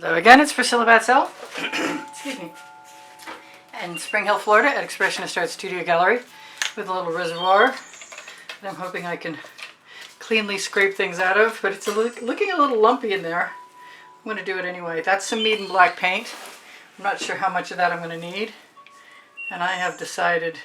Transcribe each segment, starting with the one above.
Hello again, it's Priscilla Batzell, excuse me, in Spring Hill, Florida at Expressionist Art Studio Gallery with a little reservoir that I'm hoping I can cleanly scrape things out of, but it's looking a little lumpy in there. I'm going to do it anyway. That's some Meeden black paint. I'm not sure how much of that I'm going to need, and I have decided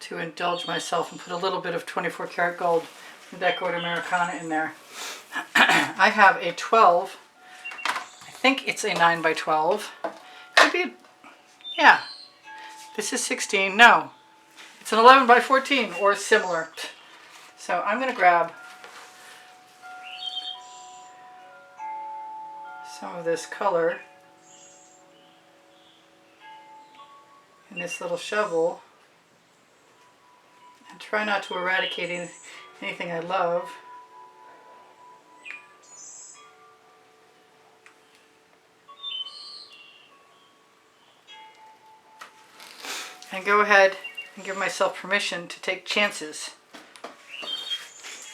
to indulge myself and put a little bit of 24 karat gold from Decorated Americana in there. I have a 12, I think it's a 9 by 12. Could be, yeah, this is 16, no, it's an 11 by 14 or similar. So I'm going to grab some of this color in this little shovel and try not to eradicate anything I love. And go ahead and give myself permission to take chances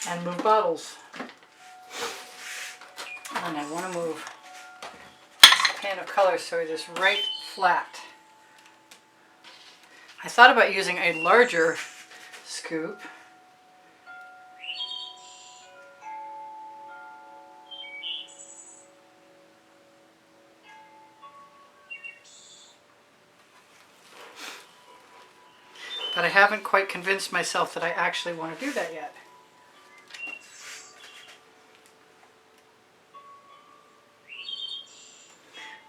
and move bottles. And I want to move this pan of color so it is right flat. I thought about using a larger scoop. But I haven't quite convinced myself that I actually want to do that yet.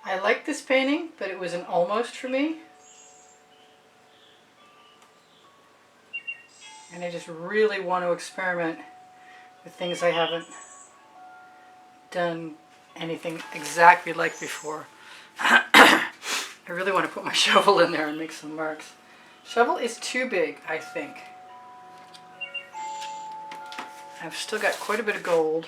I like this painting, but it was an almost for me. And I just really want to experiment with things I haven't done anything exactly like before. I really want to put my shovel in there and make some marks. Shovel is too big, I think. I've still got quite a bit of gold.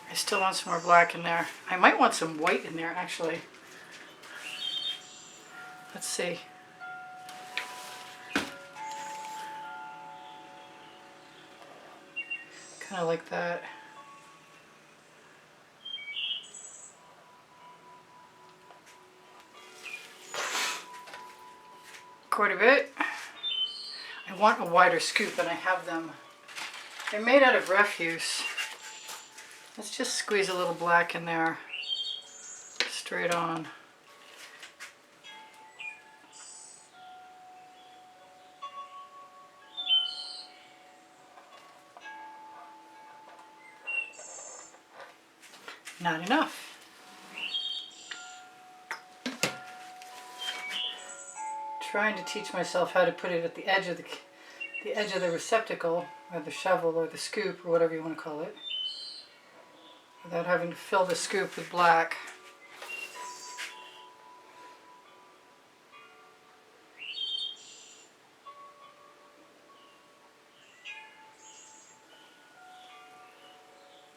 I still want some more black in there. I might want some white in there, actually. Let's see. Kind of like that. Quite a bit. I want a wider scoop, and I have them. They're made out of refuse. Let's just squeeze a little black in there, straight on. Not enough. Trying to teach myself how to put it at the edge of the receptacle, or the shovel, or the scoop, or whatever you want to call it, without having to fill the scoop with black.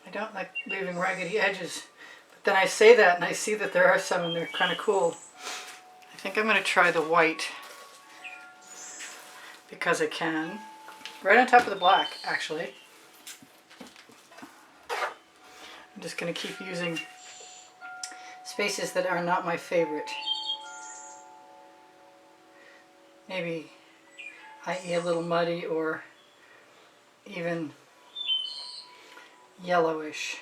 I don't like leaving raggedy edges, but then I say that and I see that there are some and they're kind of cool. I think I'm going to try the white because I can. Right on top of the black, actually. I'm just going to keep using spaces that are not my favorite. Maybe i.e. a little muddy or even yellowish.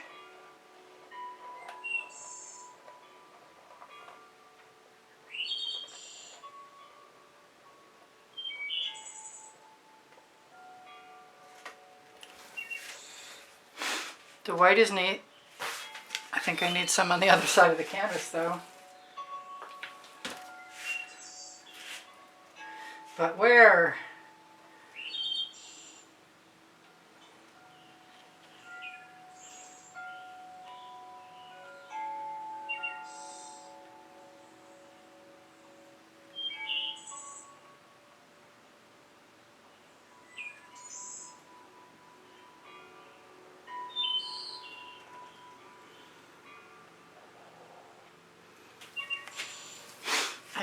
The white is neat. I think I need some on the other side of the canvas though. But where?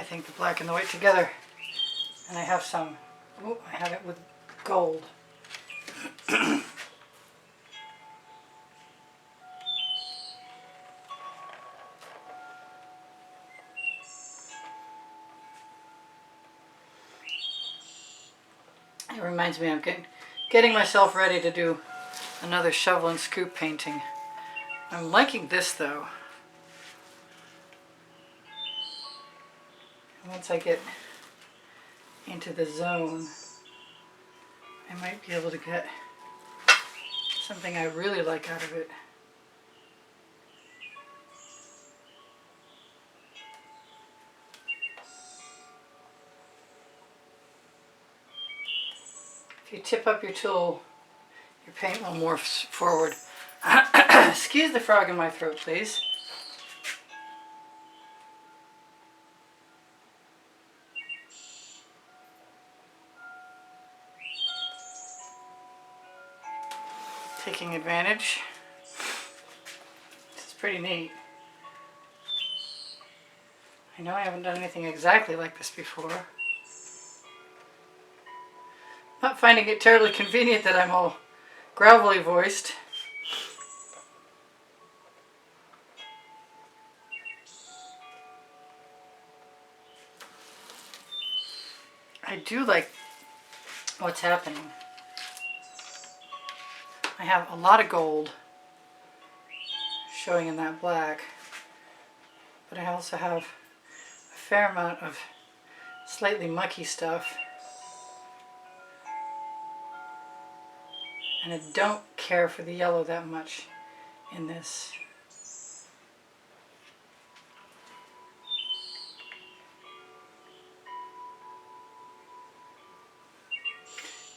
think the black and the white together. And I have some, oh, I have it with gold. It reminds me I'm getting myself ready to do another shovel and scoop painting. I'm liking this though. Once I get into the zone, I might be able to get something I really like out of it. If you tip up your tool, your paint will morph forward. Excuse the frog in my throat, please. Taking advantage. This is pretty neat. I know I haven't done anything exactly like this before. Not finding it terribly convenient that I'm all gravelly voiced. I do like what's happening. I have a lot of gold showing in that black, but I also have a fair amount of slightly mucky stuff. And I don't care for the yellow that much in this.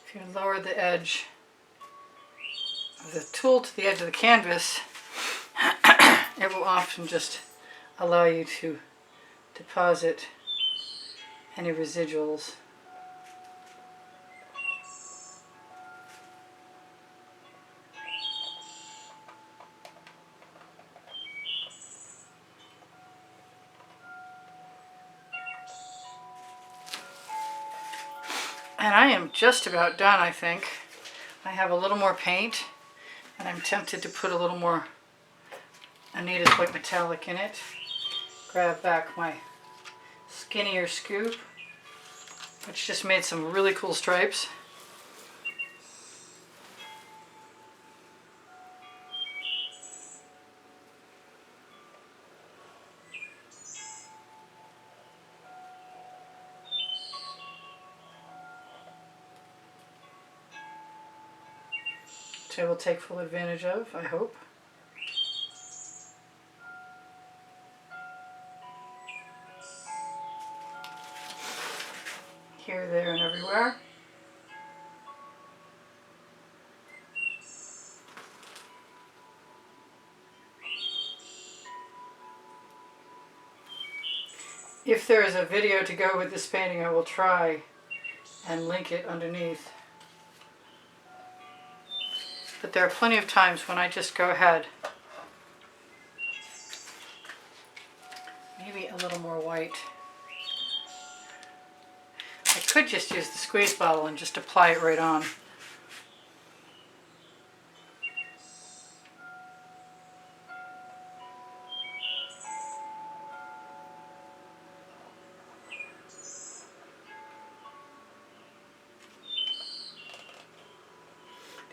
If you lower the edge of the tool to the edge of the canvas, it will often just allow you to deposit any residuals. And I am just about done, I think. I have a little more paint, and I'm tempted to put a little more Anita's White Metallic in it. Grab back my skinnier scoop, which just made some really cool stripes. Which I will take full advantage of, I hope. Here, there, and everywhere. If there is a video to go with this painting, I will try and link it underneath. But there are plenty of times when I just go ahead. Maybe a little more white. I could just use the squeeze bottle and just apply it right on.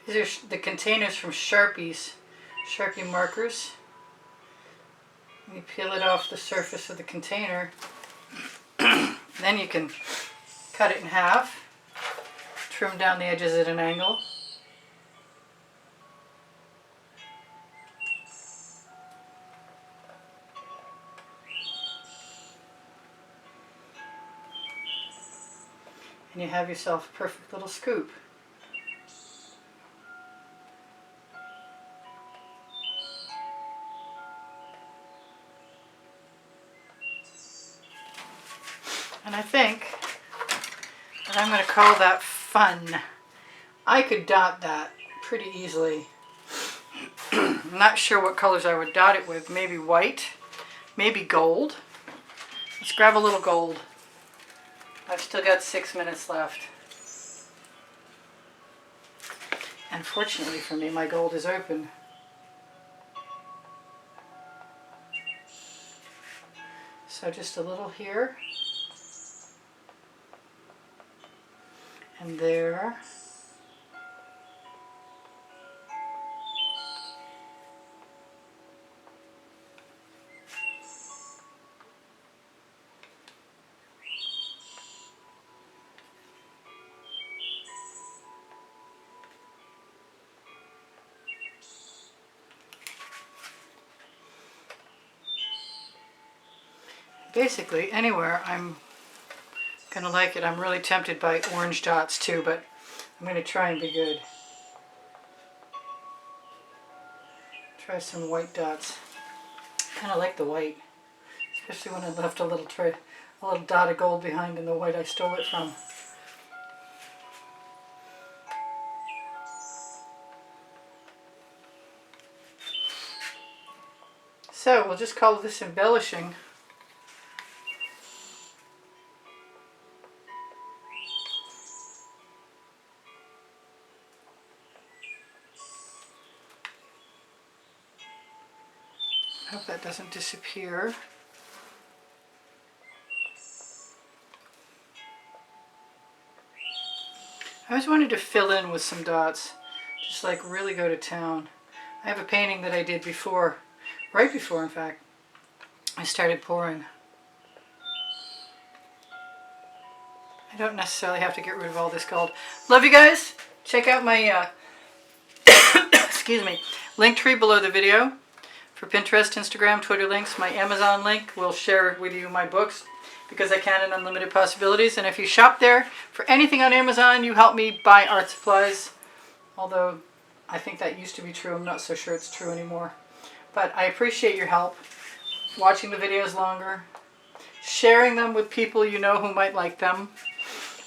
These are the containers from Sharpie markers. You peel it off the surface of the container. Then you can cut it in half, trim down the edges at an angle. And you have yourself a perfect little scoop. And I think that I'm going to call that fun. I could dot that pretty easily. I'm not sure what colors I would dot it with. Maybe white, maybe gold, Let's grab a little gold. I've still got 6 minutes left. And fortunately for me, my gold is open. So just a little here. And there. Basically, anywhere I'm gonna like it. I'm really tempted by orange dots too, but I'm gonna try and be good. Try some white dots. Kind of like the white, especially when I left a little dot of gold behind in the white I stole it from. So we'll just call this embellishing. I hope that doesn't disappear. I always wanted to fill in with some dots, just like really go to town. I have a painting that I did before, right before in fact, I started pouring. I don't necessarily have to get rid of all this gold. Love you guys. Check out my excuse me, link tree below the video for Pinterest, Instagram, Twitter links. My Amazon link will share with you my books because I can in Unlimited Possibilities. And if you shop there for anything on Amazon, you help me buy art supplies. Although I think that used to be true. I'm not so sure it's true anymore. But I appreciate your help. Watching the videos longer. Sharing them with people you know who might like them.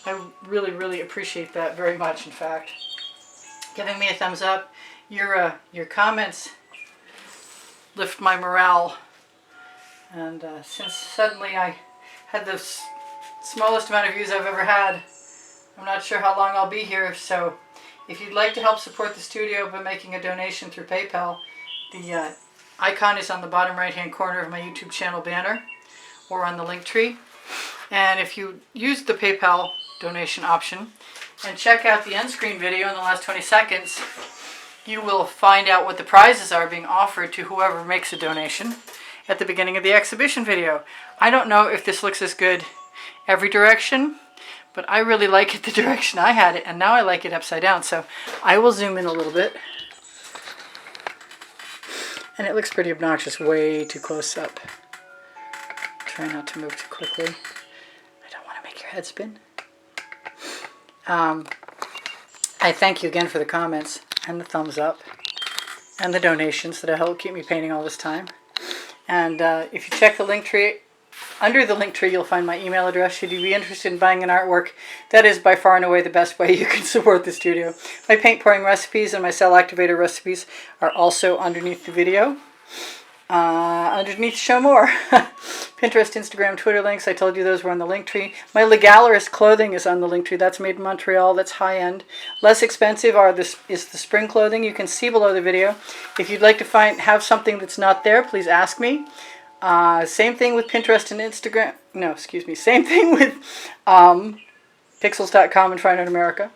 I really, really appreciate that very much, in fact. Giving me a thumbs up. Your comments lift my morale. And since suddenly I had the smallest amount of views I've ever had, I'm not sure how long I'll be here. So if you'd like to help support the studio by making a donation through PayPal, the icon is on the bottom right hand corner of my YouTube channel banner or on the link tree. And if you use the PayPal donation option and check out the end screen video in the last 20 seconds, you will find out what the prizes are being offered to whoever makes a donation at the beginning of the exhibition video. I don't know if this looks as good every direction, but I really like it the direction I had it, and now I like it upside down. So I will zoom in a little bit. And it looks pretty obnoxious, way too close up. Try not to move too quickly. I don't want to make your head spin. I thank you again for the comments and the thumbs up and the donations that help keep me painting all this time. And if you check the link tree, under the link tree you'll find my email address should you be interested in buying an artwork. That is by far and away the best way you can support the studio. My paint pouring recipes and my cell activator recipes are also underneath the video. Underneath show more. Pinterest, Instagram, Twitter links. I told you those were on the link tree. My Legalerist clothing is on the link tree. That's made in Montreal. That's high end. Less expensive is the spring clothing. You can see below the video. If you'd like to have something that's not there, please ask me. Same thing with Pinterest and Instagram. No, excuse me. Same thing with pixels.com and Fine Art America.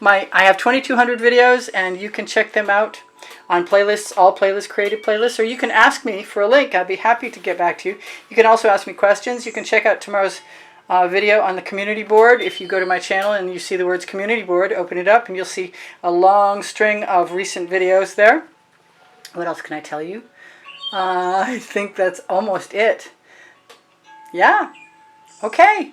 I have 2,200 videos, and you can check them out on playlists, all playlists, creative playlists, or you can ask me for a link. I'd be happy to get back to you. You can also ask me questions. You can check out tomorrow's video on the community board. If you go to my channel and you see the words community board, open it up and you'll see a long string of recent videos there. What else can I tell you? I think that's almost it. Yeah. Okay.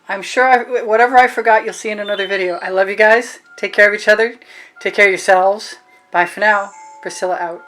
I'm sure whatever I forgot, you'll see in another video. I love you guys. Take care of each other. Take care of yourselves. Bye for now. Priscilla out.